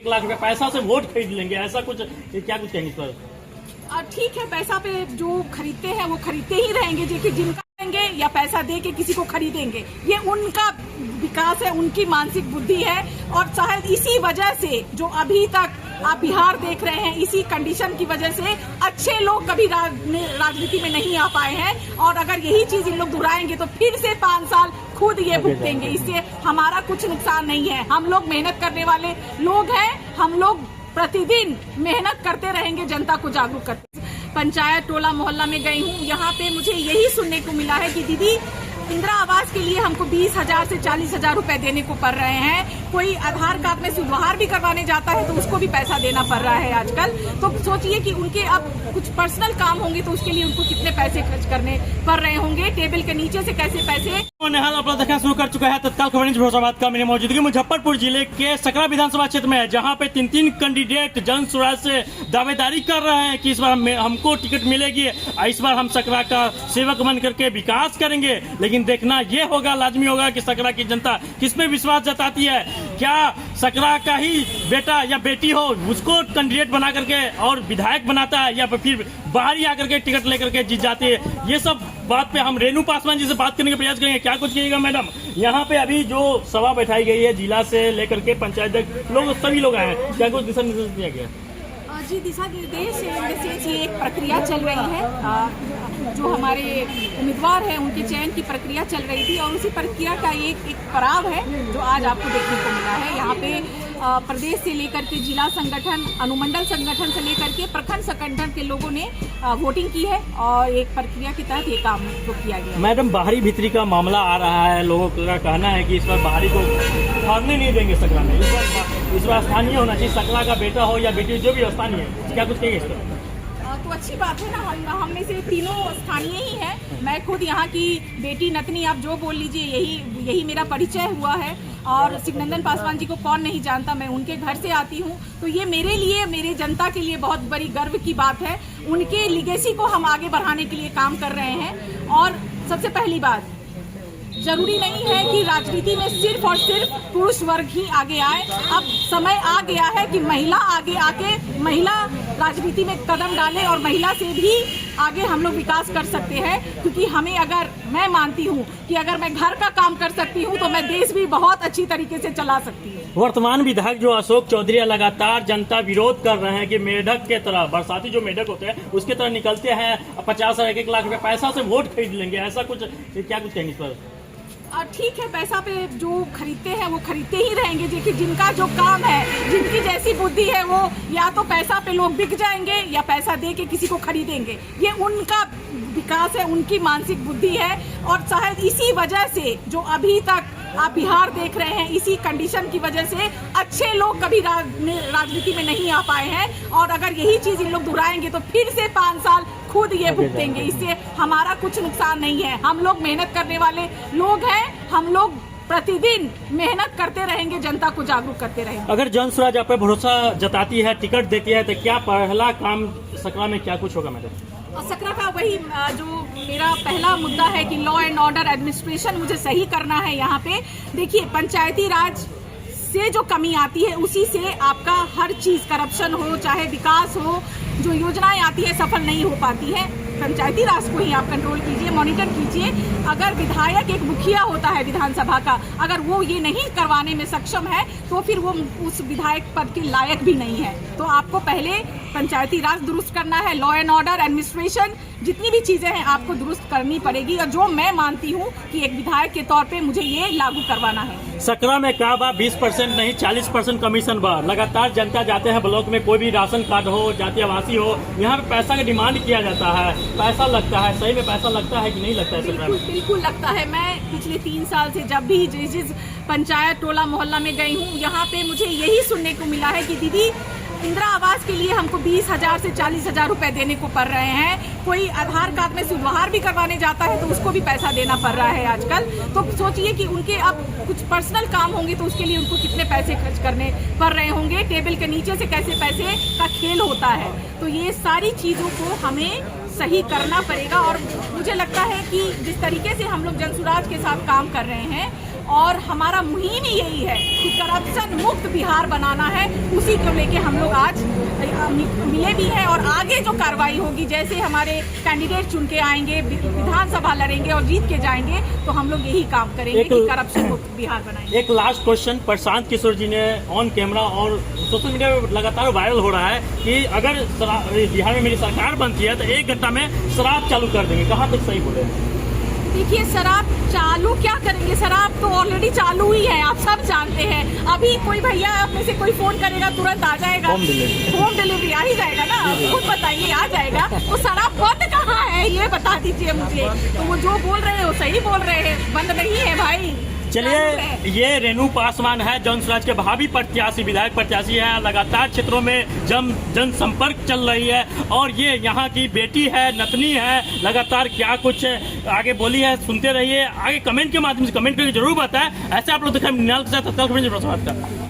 1 लाख रुपए पैसा से वोट खरीद लेंगे, ऐसा कुछ क्या कुछ कहेंगे इस पर? ठीक है, पैसा पे जो खरीदते हैं वो खरीदते ही रहेंगे, जो कि जिनका लेंगे या पैसा दे के किसी को खरीदेंगे, ये उनका विकास है, उनकी मानसिक बुद्धि है। और शायद इसी वजह से जो अभी तक आप बिहार देख रहे हैं, इसी कंडीशन की वजह से अच्छे लोग कभी राजनीति में नहीं आ पाए हैं। और अगर यही चीज इन लोग दोहराएंगे तो फिर से 5 साल खुद ये भुगतेंगे। इससे हमारा कुछ नुकसान नहीं है। हम लोग मेहनत करने वाले लोग हैं, हम लोग प्रतिदिन मेहनत करते रहेंगे, जनता को जागरूक करते। पंचायत टोला मोहल्ला में गई हूँ, यहाँ पे मुझे यही सुनने को मिला है कि दीदी इंदिरा आवास के लिए हमको 20,000 से 40,000 रुपए देने को पड़ रहे हैं। कोई आधार कार्ड में सुधार भी करवाने जाता है तो उसको भी पैसा देना पड़ रहा है आजकल। तो सोचिए कि उनके अब कुछ पर्सनल काम होंगे तो उसके लिए उनको कितने पैसे खर्च करने पड़ रहे होंगे, टेबल के नीचे से कैसे पैसे। निहाल अपना देखना शुरू कर चुका है तत्काल खबर न्यूज़ भरोसाबाद का। मेरी मौजूदगी मुजफ्फरपुर जिले के सकरा विधानसभा क्षेत्र में है, जहां पे 3 कैंडिडेट जन स्वराज से दावेदारी कर रहे हैं कि इस बार हमको टिकट मिलेगी, इस बार हम सकरा का सेवक बन करके विकास करेंगे। लेकिन देखना ये होगा, लाजमी होगा कि सकरा की जनता किसमें विश्वास जताती है। क्या सकरा का ही बेटा या बेटी हो उसको कैंडिडेट बना करके और विधायक बनाता है, या फिर बाहर ही आकर के टिकट लेकर के जीत जाती है। ये सब बात पे हम रेणु पासवान जी से बात करने का प्रयास करेंगे। क्या कुछ कहिएगा मैडम? यहाँ पे अभी जो सभा बैठाई गई है, जिला से लेकर के पंचायत तक लोग सभी लोग आए हैं, क्या कुछ दिशा निर्देश दिया गया? जी, दिशा निर्देश ये एक प्रक्रिया चल रही है। जो हमारे उम्मीदवार हैं उनके चयन की प्रक्रिया चल रही थी और उसी प्रक्रिया का एक पड़ाव है जो आज आपको देखने को मिला है। यहाँ पे प्रदेश से लेकर के जिला संगठन, अनुमंडल संगठन से लेकर के प्रखंड संगठन के लोगों ने वोटिंग की है और एक प्रक्रिया के तहत ये काम तो किया गया। मैडम, बाहरी भीतरी का मामला आ रहा है, लोगों का कहना है कि इस बार बाहरी को भागने नहीं देंगे सकरा में। इस बार स्थानीय होना चाहिए, सकरा का बेटा हो या बेटी जो भी स्थानीय है। क्या कुछ कहेंगे इस पर? तो अच्छी बात है ना, हम में से तीनों स्थानीय ही हैं। मैं खुद यहाँ की बेटी नतनी, आप जो बोल लीजिए, यही मेरा परिचय हुआ है। और शिवनंदन पासवान जी को कौन नहीं जानता, मैं उनके घर से आती हूँ। तो ये मेरे लिए, मेरे जनता के लिए बहुत बड़ी गर्व की बात है। उनके लिगेसी को हम आगे बढ़ाने के लिए काम कर रहे हैं। और सबसे पहली बात, जरूरी नहीं है कि राजनीति में सिर्फ और सिर्फ पुरुष वर्ग ही आगे आए। अब समय आ गया है कि महिला आगे आके महिला राजनीति में कदम डाले और महिला से भी आगे हम लोग विकास कर सकते हैं। क्योंकि हमें, अगर मैं मानती हूँ कि अगर मैं घर का काम कर सकती हूँ तो मैं देश भी बहुत अच्छी तरीके से चला सकती हूँ। वर्तमान विधायक जो अशोक चौधरी लगातार जनता विरोध कर रहे हैं कि मेढक के तरह, बरसाती जो मेढक होते हैं उसके तरह निकलते हैं, 50 और 1 लाख रुपए पैसा से वोट खरीद लेंगे, ऐसा कुछ क्या कुछ कहेंगे इस पर? ठीक है, पैसा पे जो खरीदते हैं वो खरीदते ही रहेंगे, जो कि जिनका जो काम है, जिनकी जैसी बुद्धि है, वो या तो पैसा पे लोग बिक जाएंगे या पैसा दे के किसी को खरीदेंगे। ये उनका विकास है, उनकी मानसिक बुद्धि है। और शायद इसी वजह से जो अभी तक आप बिहार देख रहे हैं, इसी कंडीशन की वजह से अच्छे लोग कभी राजनीति में नहीं आ पाए हैं। और अगर यही चीज इन लोग दोहराएंगे तो फिर से 5 साल खुद ये भुगतेंगे। इससे हमारा कुछ नुकसान नहीं है। हम लोग मेहनत करने वाले लोग हैं, हम लोग प्रतिदिन मेहनत करते रहेंगे, जनता को जागरूक करते रहेंगे। अगर जन स्वराज आप पे भरोसा जताती है, टिकट देती है, तो क्या पहला काम सकरा में क्या कुछ होगा मैडम? सकरा का वही जो मेरा पहला मुद्दा है कि लॉ एंड ऑर्डर एडमिनिस्ट्रेशन मुझे सही करना है। यहाँ पे देखिए, पंचायती राज से जो कमी आती है उसी से आपका हर चीज, करप्शन हो चाहे विकास हो, जो योजनाएं आती है सफल नहीं हो पाती है। पंचायती राज को ही आप कंट्रोल कीजिए, मॉनिटर कीजिए। अगर विधायक एक मुखिया होता है विधानसभा का, अगर वो ये नहीं करवाने में सक्षम है तो फिर वो उस विधायक पद के लायक भी नहीं है। तो आपको पहले पंचायती राज दुरुस्त करना है, लॉ एंड ऑर्डर एडमिनिस्ट्रेशन, जितनी भी चीजें हैं आपको दुरुस्त करनी पड़ेगी। और जो मैं मानती हूँ कि एक विधायक के तौर पे मुझे ये लागू करवाना है। सकरा में क्या बा 20% नहीं 40% कमीशन बा। लगातार जनता जाते हैं ब्लॉक में, कोई भी राशन कार्ड हो, जातीय आवासीय हो, यहाँ पे पैसा का डिमांड किया जाता है, पैसा लगता है। सही में पैसा लगता है कि नहीं लगता है? बिल्कुल बिल्कुल लगता है। मैं पिछले 3 साल से जब भी जिस पंचायत टोला मोहल्ला में गई हूँ, यहाँ पे मुझे यही सुनने को मिला है कि दीदी इंदिरा आवास के लिए हमको 20,000 से 40,000 रुपए देने को पड़ रहे हैं। कोई आधार कार्ड में सुधार भी करवाने जाता है तो उसको भी पैसा देना पड़ रहा है आजकल। तो सोचिए कि उनके अब कुछ पर्सनल काम होंगे तो उसके लिए उनको कितने पैसे खर्च करने पड़ रहे होंगे, टेबल के नीचे से कैसे पैसे का खेल होता है। तो ये सारी चीजों को हमें सही करना पड़ेगा। और मुझे लगता है कि जिस तरीके से हम लोग जनसुराज के साथ काम कर रहे हैं और हमारा मुहिम ही यही है कि करप्शन मुक्त बिहार बनाना है। उसी को लेके हम लोग आज मिले भी हैं और आगे जो कार्रवाई होगी, जैसे हमारे कैंडिडेट चुन के आएंगे, विधानसभा लड़ेंगे और जीत के जाएंगे, तो हम लोग यही काम करेंगे कि करप्शन मुक्त बिहार बनाएंगे। एक लास्ट क्वेश्चन, प्रशांत किशोर जी ने ऑन कैमरा और सोशल मीडिया में लगातार वायरल हो रहा है कि अगर बिहार में मेरी सरकार बनती है तो 1 घंटा में शराब चालू कर देंगे, कहाँ तक सही बोले? देखिए, शराब चालू क्या करेंगे, शराब तो ऑलरेडी चालू ही है, आप सब जानते हैं। अभी कोई भैया आप में से कोई फोन करेगा तुरंत आ जाएगा, होम डिलीवरी आ ही जाएगा ना, खुद बताइए, आ जाएगा। तो शराब बंद कहाँ है ये बता दीजिए मुझे। तो वो जो बोल रहे हैं वो सही बोल रहे हैं, बंद नहीं है भाई। चलिए, ये रेणु पासवान है, जनसुराज के भावी प्रत्याशी, विधायक प्रत्याशी है, लगातार क्षेत्रों में जनसंपर्क चल रही है और ये यहाँ की बेटी है, नतनी है, लगातार क्या कुछ आगे बोली है सुनते रहिए। आगे कमेंट के माध्यम से कमेंट करके जरूर बताएं। ऐसे आप लोग दिखाएं, निनाल के साथ तत्काल खबर।